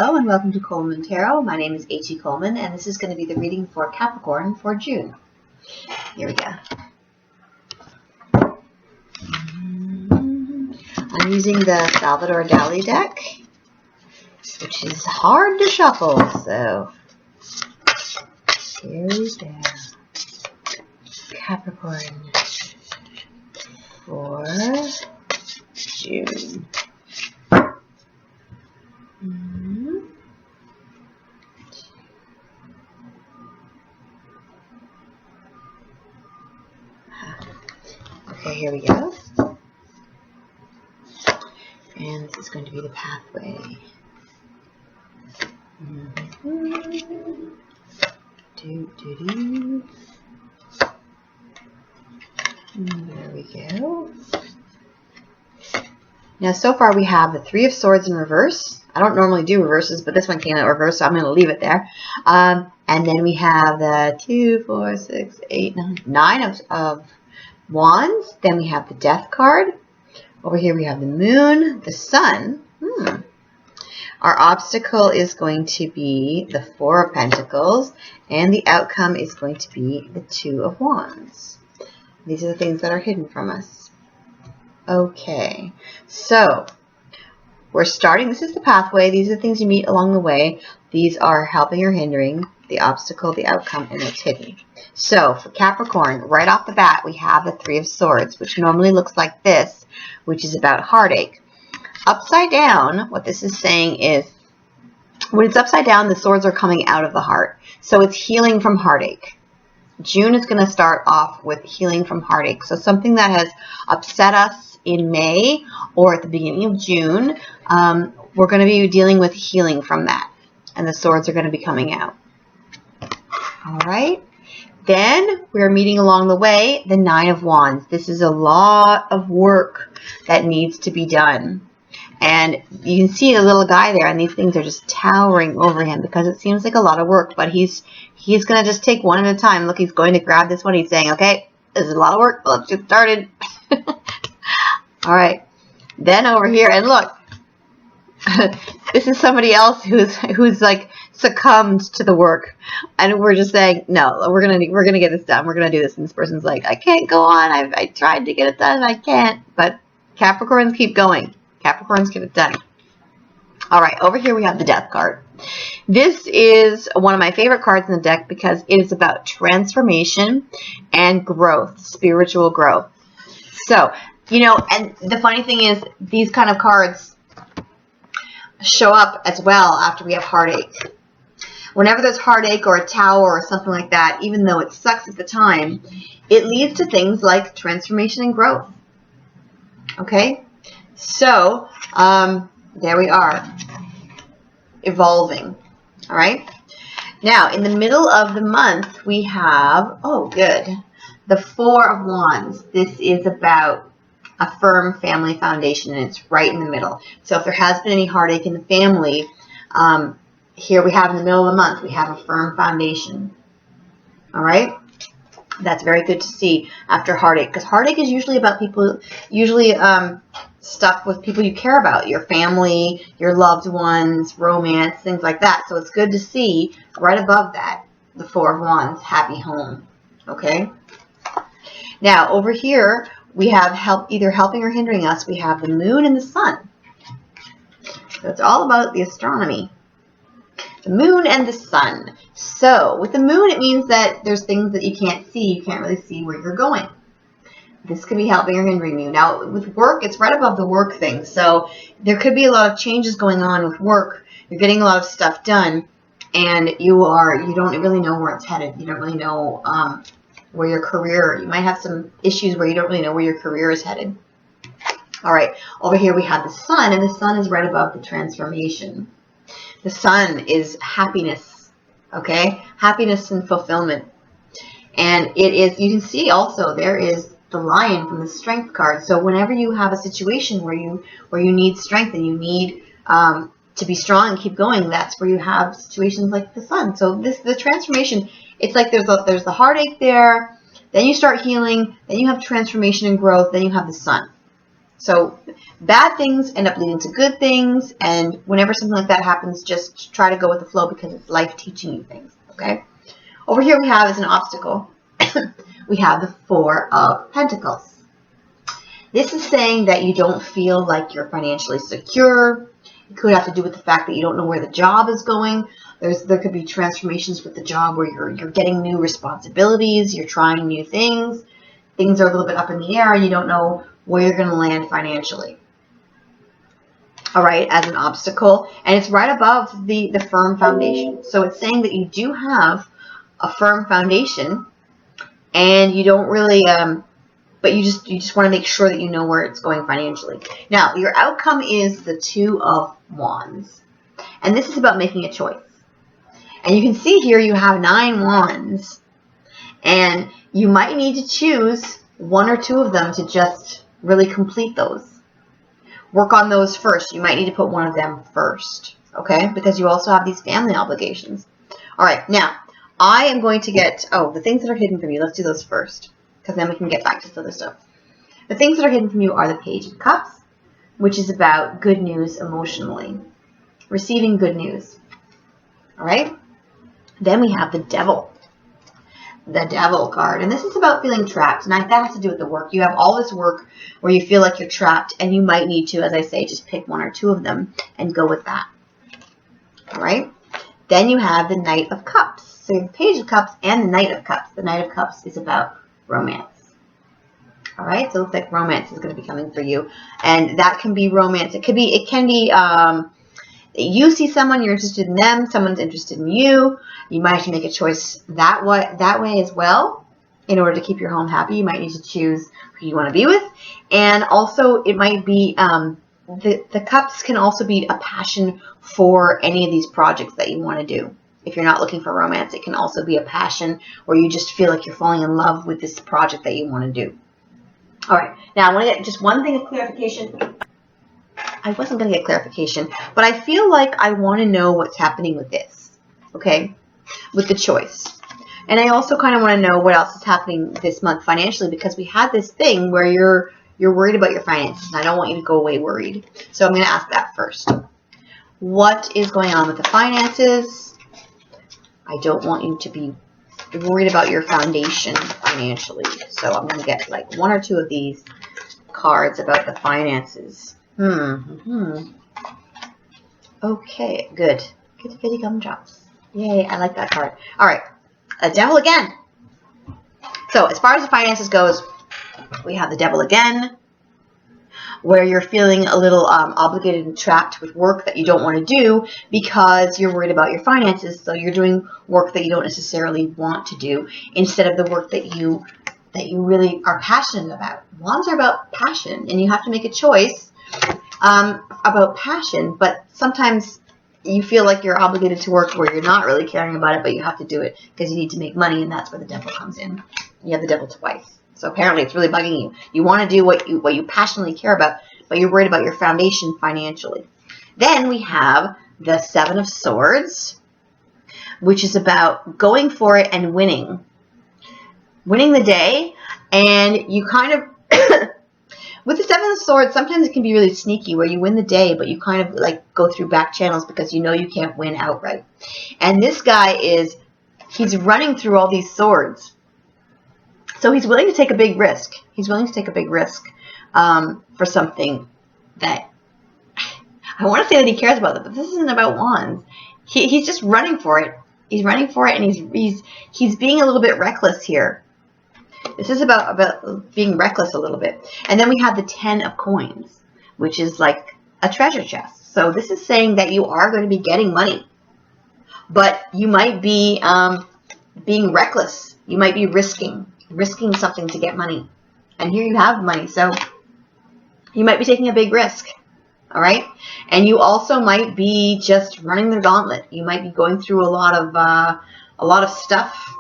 Hello and welcome to Coleman Tarot. My name is H.E. Coleman and this is going to be the reading for Capricorn for June. Here we go. I'm using the Salvador Dali deck, which is hard to shuffle, so here we go. Capricorn for June. Okay, here we go. And this is going to be the pathway. There we go. Now, so far we have the Three of Swords in reverse. I don't normally do reverses, but this one came out reverse, so I'm going to leave it there. And then we have the 2, 4, 6, 8, 9 of Wands. Then we have the Death card. Over here we have the Moon, the Sun. Our obstacle is going to be the Four of Pentacles, and the outcome is going to be the Two of Wands. These are the things that are hidden from us. Okay, so we're starting. This is the pathway. These are the things you meet along the way. These are helping or hindering, the obstacle, the outcome, and what's hidden. So for Capricorn, right off the bat, we have the Three of Swords, which normally looks like this, which is about heartache. Upside down, what this is saying is, when it's upside down, the swords are coming out of the heart. So it's healing from heartache. June is going to start off with healing from heartache. So something that has upset us in May or at the beginning of June, we're going to be dealing with healing from that. And the swords are going to be coming out. All right. Then we're meeting along the way the Nine of Wands. This is a lot of work that needs to be done. And you can see a little guy there, and these things are just towering over him because it seems like a lot of work, but he's going to just take one at a time. Look, he's going to grab this one. He's saying, okay, this is a lot of work, but let's get started. All right. Then over here, and look, this is somebody else who's like succumbed to the work, and we're just saying, no, we're gonna get this done. We're gonna do this. And this person's like, I can't go on. I tried to get it done, and I can't. But Capricorns keep going. Capricorns get it done. All right, over here we have the Death card. This is one of my favorite cards in the deck because it is about transformation and growth, spiritual growth. So, you know, and the funny thing is these kind of cards show up as well after we have heartache. Whenever there's heartache or a tower or something like that, even though it sucks at the time, it leads to things like transformation and growth. Okay? So, there we are, evolving, all right? Now, in the middle of the month, we have, oh, good, the Four of Wands. This is about a firm family foundation, and it's right in the middle. So if there has been any heartache in the family, here we have in the middle of the month, we have a firm foundation, all right? That's very good to see after heartache, because heartache is usually about people, stuff with people you care about, your family, your loved ones, romance, things like that. So it's good to see right above that, the Four of Wands, happy home. Okay? Now, over here, we have either helping or hindering us. We have the Moon and the Sun. So it's all about the astronomy. The Moon and the Sun. So with the Moon, it means that there's things that you can't see. You can't really see where you're going. This could be helping or hindering you. Now, with work, it's right above the work thing. So there could be a lot of changes going on with work. You're getting a lot of stuff done, and you don't really know where it's headed. You don't really know where your career. You might have some issues where you don't really know where your career is headed. All right. Over here we have the Sun, and the Sun is right above the transformation. The Sun is happiness. Okay, happiness and fulfillment, and it is. You can see also there is the Lion from the Strength card. So whenever you have a situation where you need strength and you need to be strong and keep going, that's where you have situations like the Sun. So the transformation, it's like there's the heartache there, then you start healing, then you have transformation and growth, then you have the Sun. So bad things end up leading to good things, and whenever something like that happens, just try to go with the flow because it's life teaching you things, okay? Over here we have as an obstacle, we have the Four of Pentacles. This is saying that you don't feel like you're financially secure. It could have to do with the fact that you don't know where the job is going. There could be transformations with the job where you're getting new responsibilities, you're trying new things. Things are a little bit up in the air and you don't know where you're going to land financially. All right, as an obstacle. And it's right above the firm foundation. So it's saying that you do have a firm foundation and you don't really, but you just want to make sure that you know where it's going financially. Now, your outcome is the Two of Wands. And this is about making a choice. And you can see here you have 9 wands. And you might need to choose 1 or 2 of them to just really complete those. Work on those first. You might need to put one of them first, okay? Because you also have these family obligations. All right, now, I am going to get, the things that are hidden from you. Let's do those first, because then we can get back to this other stuff. The things that are hidden from you are the Page of Cups, which is about good news emotionally. Receiving good news. All right? Then we have the Devil. The Devil card. And this is about feeling trapped. And that has to do with the work. You have all this work where you feel like you're trapped. And you might need to, as I say, just pick 1 or 2 of them and go with that. All right? Then you have the Knight of Cups. So you have the Page of Cups and the Knight of Cups. The Knight of Cups is about romance. All right? So it looks like romance is going to be coming for you. And that can be romance. It can be you see someone, you're interested in them, someone's interested in you. You might have to make a choice that way as well. In order to keep your home happy, you might need to choose who you want to be with. And also, it might be, the cups can also be a passion for any of these projects that you want to do. If you're not looking for romance, it can also be a passion where you just feel like you're falling in love with this project that you want to do. All right, now I want to get just one thing of clarification. I wasn't going to get clarification, but I feel like I want to know what's happening with this, okay, with the choice. And I also kind of want to know what else is happening this month financially, because we had this thing where you're worried about your finances, and I don't want you to go away worried. So I'm going to ask that first. What is going on with the finances? I don't want you to be worried about your foundation financially. So I'm going to get like 1 or 2 of these cards about the finances. Okay, good. Good bitty gumdrops. Yay, I like that card. All right, a Devil again. So as far as the finances goes, we have the Devil again, where you're feeling a little obligated and trapped with work that you don't want to do because you're worried about your finances. So you're doing work that you don't necessarily want to do instead of the work that you really are passionate about. Wands are about passion, and you have to make a choice about passion, but sometimes you feel like you're obligated to work where you're not really caring about it, but you have to do it because you need to make money, and that's where the Devil comes in. You have the Devil twice. So apparently it's really bugging you. You want to do what you passionately care about, but you're worried about your foundation financially. Then we have the Seven of Swords, which is about going for it and winning the day, and you kind of with the Seven of Swords, sometimes it can be really sneaky where you win the day, but you kind of like go through back channels because you know you can't win outright. And this guy he's running through all these swords. So he's willing to take a big risk. He's willing to take a big risk for something that I want to say that he cares about, but this isn't about wands. He's just running for it. He's running for it, and he's being a little bit reckless here. This is about being reckless a little bit. And then we have the 10 of Coins, which is like a treasure chest. So this is saying that you are going to be getting money, but you might be being reckless. You might be risking something to get money. And here you have money, so you might be taking a big risk. All right? And you also might be just running the gauntlet. You might be going through a lot of stuff.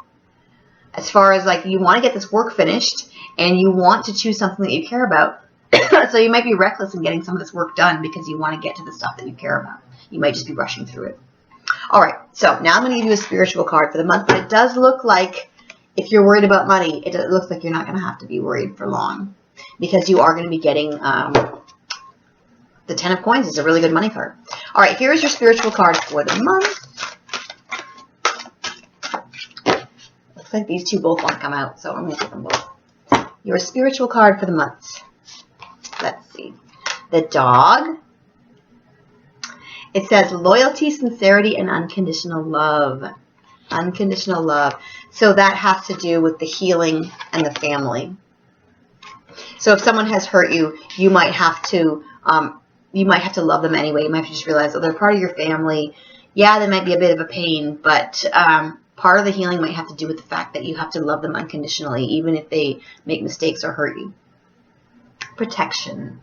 As far as like you want to get this work finished and you want to choose something that you care about. So you might be reckless in getting some of this work done because you want to get to the stuff that you care about. You might just be rushing through it. All right, so now I'm going to give you a spiritual card for the month, but it does look like if you're worried about money, it looks like you're not going to have to be worried for long. because you are going to be getting the 10 of Coins. Is a really good money card. All right, here is your spiritual card for the month. Looks like these two both want to come out, so I'm going to take them both. Your spiritual card for the month. Let's see. The Dog. It says loyalty, sincerity, and unconditional love. Unconditional love. So that has to do with the healing and the family. So if someone has hurt you, you might have to love them anyway. You might have to just realize, oh, they're part of your family. Yeah, they might be a bit of a pain, but part of the healing might have to do with the fact that you have to love them unconditionally, even if they make mistakes or hurt you. Protection.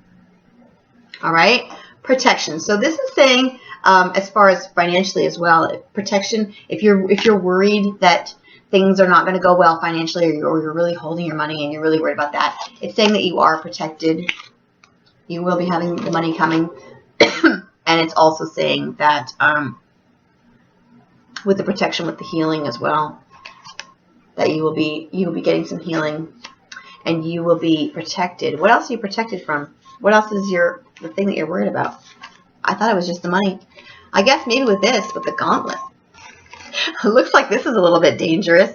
All right? Protection. So this is saying, as far as financially as well, protection, if you're worried that things are not going to go well financially, or you're really holding your money and you're really worried about that, it's saying that you are protected. You will be having the money coming. And it's also saying that with the protection, with the healing as well, that you will be getting some healing and you will be protected. What else are you protected from? What else is the thing that you're worried about? I thought it was just the money. I guess maybe with this, with the gauntlet. It looks like this is a little bit dangerous.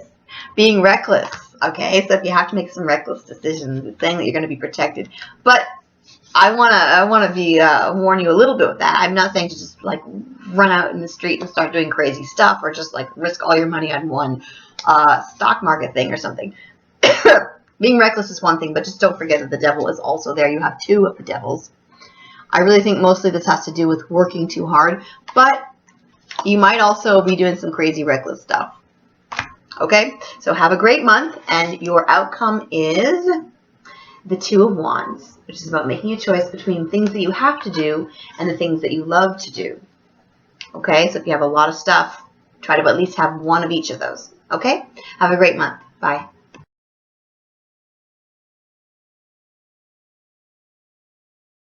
Being reckless. Okay, so if you have to make some reckless decisions, it's saying that you're going to be protected. But I want to warn you a little bit with that. I'm not saying to just like run out in the street and start doing crazy stuff, or just like risk all your money on one stock market thing or something. Being reckless is one thing, but just don't forget that the devil is also there. You have two of the devils. I really think mostly this has to do with working too hard, but you might also be doing some crazy reckless stuff. Okay, so have a great month, and your outcome is the Two of Wands, which is about making a choice between things that you have to do and the things that you love to do. Okay, so if you have a lot of stuff, try to at least have one of each of those. Okay, have a great month. Bye.